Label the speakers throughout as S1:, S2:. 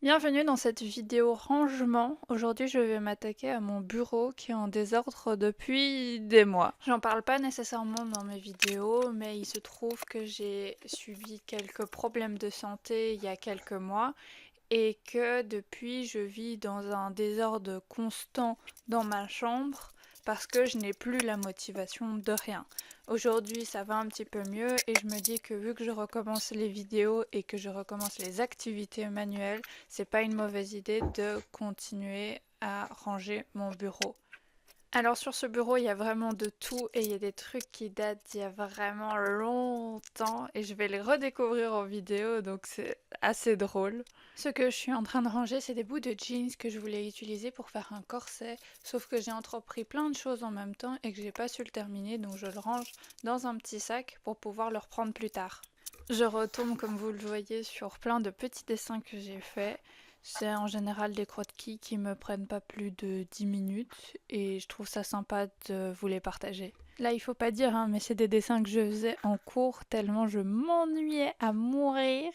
S1: Bienvenue dans cette vidéo rangement. Aujourd'hui, je vais m'attaquer à mon bureau qui est en désordre depuis des mois. J'en parle pas nécessairement dans mes vidéos, mais il se trouve que j'ai subi quelques problèmes de santé il y a quelques mois et que depuis, je vis dans un désordre constant dans ma chambre parce que je n'ai plus la motivation de rien. Aujourd'hui, ça va un petit peu mieux et je me dis que vu que je recommence les vidéos et que je recommence les activités manuelles, c'est pas une mauvaise idée de continuer à ranger mon bureau. Alors sur ce bureau, il y a vraiment de tout et il y a des trucs qui datent d'il y a vraiment longtemps et je vais les redécouvrir en vidéo, donc c'est assez drôle. Ce que je suis en train de ranger, c'est des bouts de jeans que je voulais utiliser pour faire un corset, sauf que j'ai entrepris plein de choses en même temps et que j'ai pas su le terminer, donc je le range dans un petit sac pour pouvoir le reprendre plus tard. Je retombe, comme vous le voyez, sur plein de petits dessins que j'ai faits. C'est en général des croquis qui me prennent pas plus de 10 minutes et je trouve ça sympa de vous les partager. Là, il faut pas dire, hein, mais c'est des dessins que je faisais en cours tellement je m'ennuyais à mourir.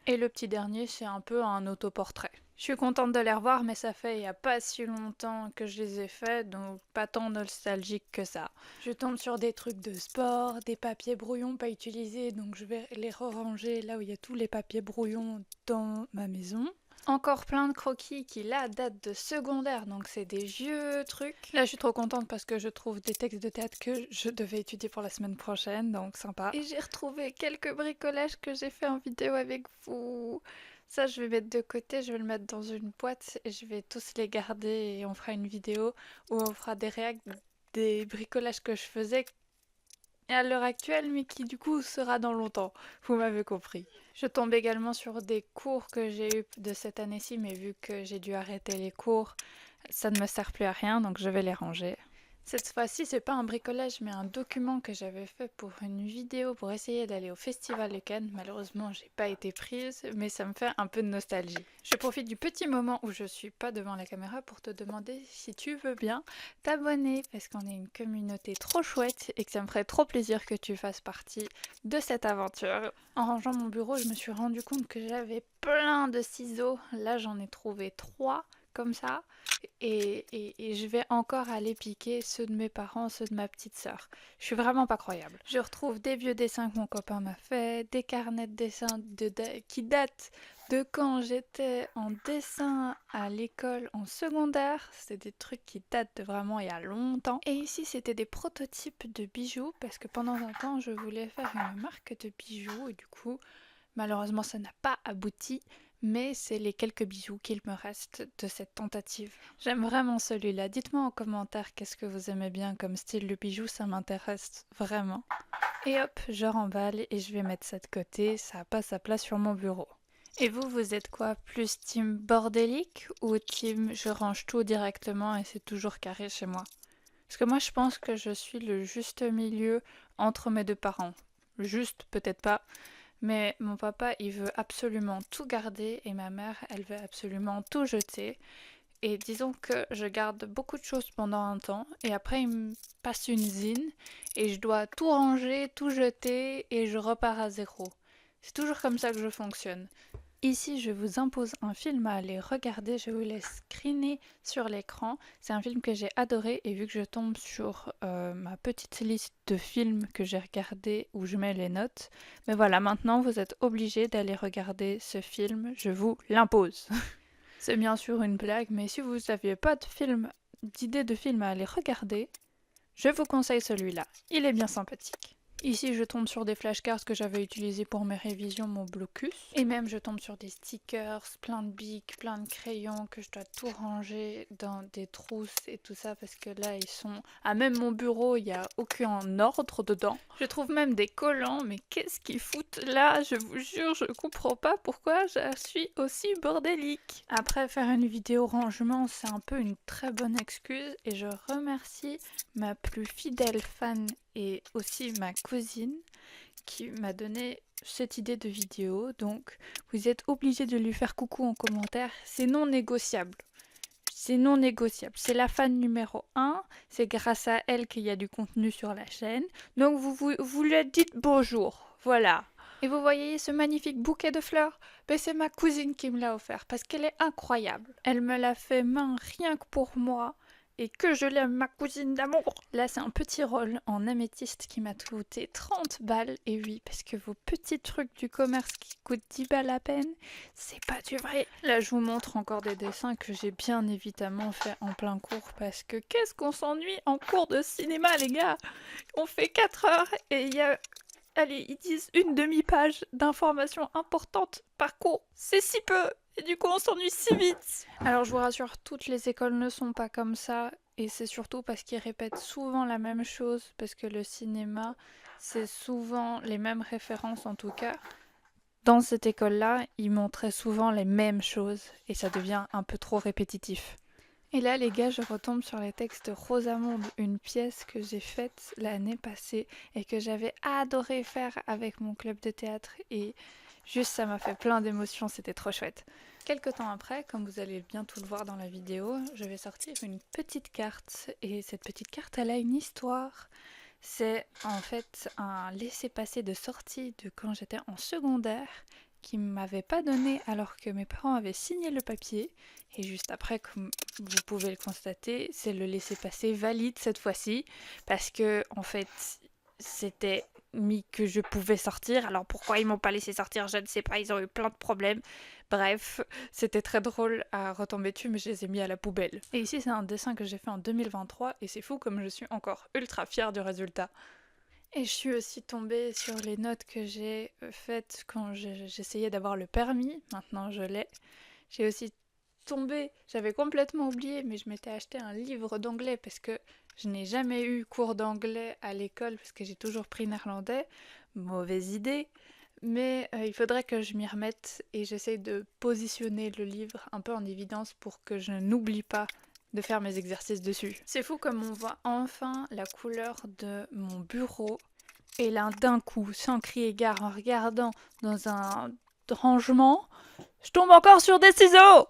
S1: Et le petit dernier, c'est un peu un autoportrait. Je suis contente de les revoir, mais ça fait il n'y a pas si longtemps que je les ai faits, donc pas tant nostalgique que ça. Je tombe sur des trucs de sport, des papiers brouillons pas utilisés, donc je vais les ranger là où il y a tous les papiers brouillons dans ma maison. Encore plein de croquis qui là datent de secondaire, donc c'est des vieux trucs. Là je suis trop contente parce que je trouve des textes de théâtre que je devais étudier pour la semaine prochaine, donc sympa. Et j'ai retrouvé quelques bricolages que j'ai fait en vidéo avec vous. Ça je vais mettre de côté, je vais le mettre dans une boîte et je vais tous les garder et on fera une vidéo où on fera des réacts des bricolages que je faisais à l'heure actuelle, mais qui du coup sera dans longtemps. Vous m'avez compris. Je tombe également sur des cours que j'ai eu de cette année-ci, mais vu que j'ai dû arrêter les cours, ça ne me sert plus à rien, donc je vais les ranger. Cette fois-ci, c'est pas un bricolage, mais un document que j'avais fait pour une vidéo pour essayer d'aller au Festival de Cannes. Malheureusement, j'ai pas été prise, mais ça me fait un peu de nostalgie. Je profite du petit moment où je suis pas devant la caméra pour te demander si tu veux bien t'abonner, parce qu'on est une communauté trop chouette et que ça me ferait trop plaisir que tu fasses partie de cette aventure. En rangeant mon bureau, je me suis rendu compte que j'avais plein de ciseaux. Là, j'en ai trouvé 3 comme ça. Et je vais encore aller piquer ceux de mes parents, ceux de ma petite sœur. Je suis vraiment pas croyable. Je retrouve des vieux dessins que mon copain m'a fait, des carnets de dessins qui datent de quand j'étais en dessin à l'école en secondaire. C'est des trucs qui datent de vraiment il y a longtemps. Et ici, c'était des prototypes de bijoux parce que pendant un temps, je voulais faire une marque de bijoux et du coup, malheureusement, ça n'a pas abouti, mais c'est les quelques bijoux qu'il me reste de cette tentative. J'aime vraiment celui-là. Dites-moi en commentaire qu'est-ce que vous aimez bien comme style de bijoux, ça m'intéresse vraiment. Et hop, je remballe et je vais mettre ça de côté, ça n'a pas sa place sur mon bureau. Et vous, vous êtes quoi? Plus team bordélique ou team je range tout directement et c'est toujours carré chez moi? Parce que moi, je pense que je suis le juste milieu entre mes deux parents. Juste, peut-être pas. Mais mon papa, il veut absolument tout garder et ma mère, elle veut absolument tout jeter. Et disons que je garde beaucoup de choses pendant un temps et après il me passe une zine et je dois tout ranger, tout jeter et je repars à zéro. C'est toujours comme ça que je fonctionne. Ici, je vous impose un film à aller regarder, je vous laisse screener sur l'écran. C'est un film que j'ai adoré et vu que je tombe sur ma petite liste de films que j'ai regardés où je mets les notes, mais voilà, maintenant vous êtes obligés d'aller regarder ce film, je vous l'impose. C'est bien sûr une blague, mais si vous n'aviez pas d'idée de film à aller regarder, je vous conseille celui-là, il est bien sympathique. Ici, je tombe sur des flashcards que j'avais utilisés pour mes révisions, mon blocus. Et même, je tombe sur des stickers, plein de bics, plein de crayons que je dois tout ranger dans des trousses et tout ça parce que là, ils sont... À même mon bureau, il n'y a aucun ordre dedans. Je trouve même des collants, mais qu'est-ce qu'ils foutent là? Je vous jure, je comprends pas pourquoi je suis aussi bordélique. Après, faire une vidéo rangement, c'est un peu une très bonne excuse et je remercie ma plus fidèle fan et aussi ma cousine qui m'a donné cette idée de vidéo. Donc vous êtes obligés de lui faire coucou en commentaire, c'est non négociable. C'est non négociable. C'est la fan numéro 1, c'est grâce à elle qu'il y a du contenu sur la chaîne. Donc vous lui dites bonjour. Voilà. Et vous voyez ce magnifique bouquet de fleurs? Ben, c'est ma cousine qui me l'a offert parce qu'elle est incroyable. Elle me l'a fait main rien que pour moi. Et que je l'aime, ma cousine d'amour! Là, c'est un petit rôle en améthyste qui m'a coûté 30 balles. Et oui, parce que vos petits trucs du commerce qui coûtent 10 balles à peine, c'est pas du vrai. Là, je vous montre encore des dessins que j'ai bien évidemment fait en plein cours. Parce que qu'est-ce qu'on s'ennuie en cours de cinéma, les gars! On fait 4 heures et il y a... Allez, ils disent une demi-page d'informations importantes par cours. C'est si peu! Et du coup, on s'ennuie si vite. Alors, je vous rassure, toutes les écoles ne sont pas comme ça. Et c'est surtout parce qu'ils répètent souvent la même chose. Parce que le cinéma, c'est souvent les mêmes références en tout cas. Dans cette école-là, ils montraient souvent les mêmes choses. Et ça devient un peu trop répétitif. Et là, les gars, je retombe sur les textes de Rosamonde, une pièce que j'ai faite l'année passée et que j'avais adoré faire avec mon club de théâtre. Et juste, ça m'a fait plein d'émotions, c'était trop chouette. Quelques temps après, comme vous allez bientôt le voir dans la vidéo, je vais sortir une petite carte. Et cette petite carte, elle a une histoire. C'est en fait un laissez-passer de sortie de quand j'étais en secondaire qui ne m'avait pas donné alors que mes parents avaient signé le papier. Et juste après, comme vous pouvez le constater, c'est le laissez-passer valide cette fois-ci parce que en fait, c'était mis que je pouvais sortir. Alors pourquoi ils m'ont pas laissé sortir, je ne sais pas, ils ont eu plein de problèmes. Bref, c'était très drôle à retomber dessus, mais je les ai mis à la poubelle. Et ici, c'est un dessin que j'ai fait en 2023 et c'est fou comme je suis encore ultra fière du résultat. Et je suis aussi tombée sur les notes que j'ai faites quand j'essayais d'avoir le permis. Maintenant, je l'ai. J'ai aussi tombé, j'avais complètement oublié, mais je m'étais acheté un livre d'anglais parce que je n'ai jamais eu cours d'anglais à l'école parce que j'ai toujours pris néerlandais. Mauvaise idée. Mais il faudrait que je m'y remette et j'essaye de positionner le livre un peu en évidence pour que je n'oublie pas de faire mes exercices dessus. C'est fou comme on voit enfin la couleur de mon bureau. Et là, d'un coup, sans crier gare, en regardant dans un rangement, je tombe encore sur des ciseaux!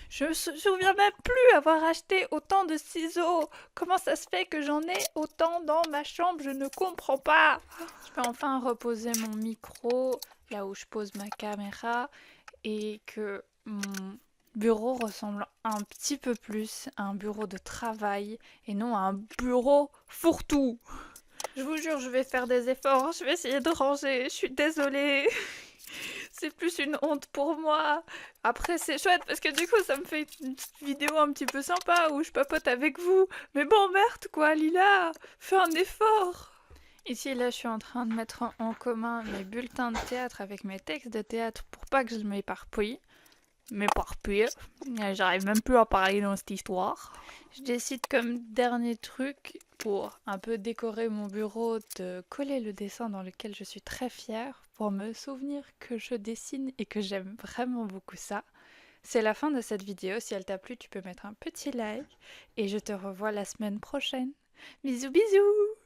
S1: Je me souviens même plus avoir acheté autant de ciseaux. Comment ça se fait que j'en ai autant dans ma chambre? Je ne comprends pas. Je peux enfin reposer mon micro là où je pose ma caméra et que mon bureau ressemble un petit peu plus à un bureau de travail et non à un bureau fourre-tout. Je vous jure, je vais faire des efforts, je vais essayer de ranger, je suis désolée. C'est plus une honte pour moi. Après, c'est chouette parce que du coup, ça me fait une petite vidéo un petit peu sympa où je papote avec vous. Mais bon, merde quoi, Lila, fais un effort. Ici, là, je suis en train de mettre en commun mes bulletins de théâtre avec mes textes de théâtre pour pas que je m'éparpille. M'éparpille. J'arrive même plus à parler dans cette histoire. Je décide comme dernier truc pour un peu décorer mon bureau de coller le dessin dans lequel je suis très fière pour me souvenir que je dessine et que j'aime vraiment beaucoup ça. C'est la fin de cette vidéo. Si elle t'a plu, tu peux mettre un petit like et je te revois la semaine prochaine. Bisous bisous!